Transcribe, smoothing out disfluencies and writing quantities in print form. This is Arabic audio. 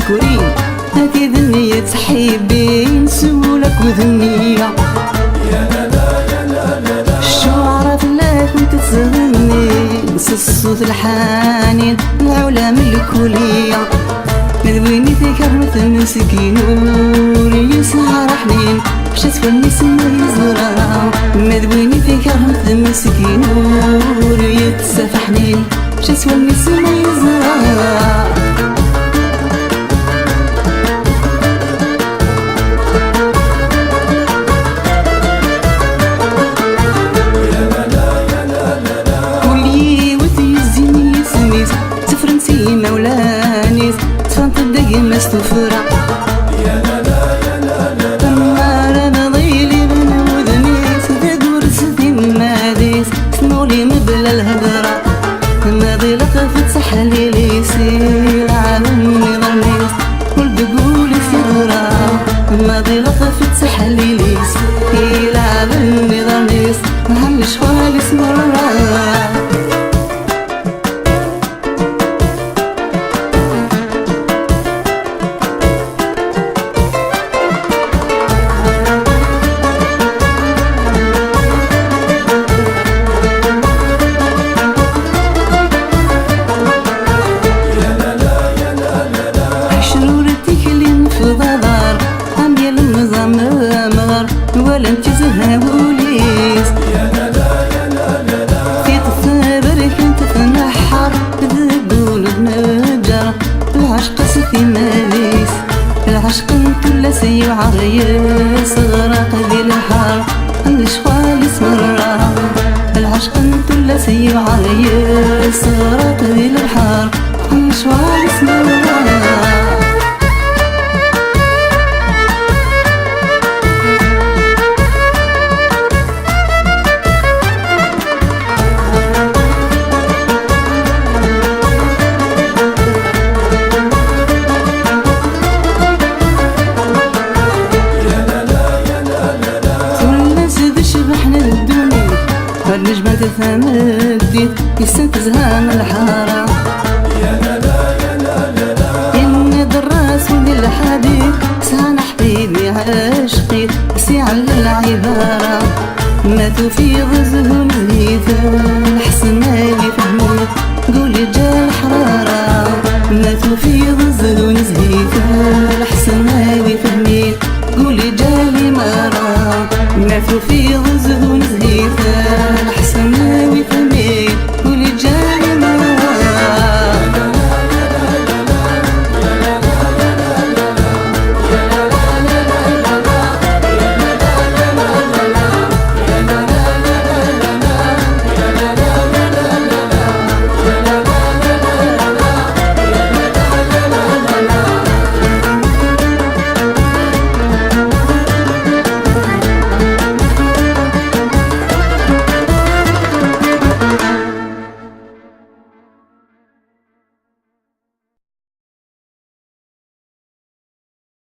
تسكرين هذه ذنية تحبين سولك وذنية يا لا لا يا لا لا لا الشعراء لا كنت تغني بس الصوت الحنين العلام الكلية مذويني تكرمت مسكين وري سهر حنين مشات فالناس ما يزرعوا مذويني تكرمت مسكين وري تسافح حنين مشات فالناس ما يزرعوا مولانيس تفانت الدقيمة استفرع يا لا لا يا لا لا لا النار انا ضيلي بنودنيس تدور سدين ماديس سنولي مبلا الهدرة ماضي لقفت سحلي ليسير عالمي ضميس والبقولي سيغرا ماضي لقفت سحلي ليسير عالمي ضميس مهمش والي سمرا ولا انت زهاوليس يا لا لا يا لا لا لا في تصابرك انت تنحر تقول بنجر العشق سفي ماليس العشق انت لا سي وعريس غرق ذي الحار الشوال سمرة العشق انت لا سي وعريس غرق ذي الحار الشوال سمرة النجمة تثمدت يستنتزها من الحارة يا لا لا يا لا لا لا إني دراس ودي الحديث سانا حبيبي عشقي سي على العبارة ما تفيض زهون زهيثة الحسن اللي فهمت قولي جا الحرارة ما تفيض زهون زهيثة الحسن اللي فهمت قولي جا الإمارة ما تفيض زهون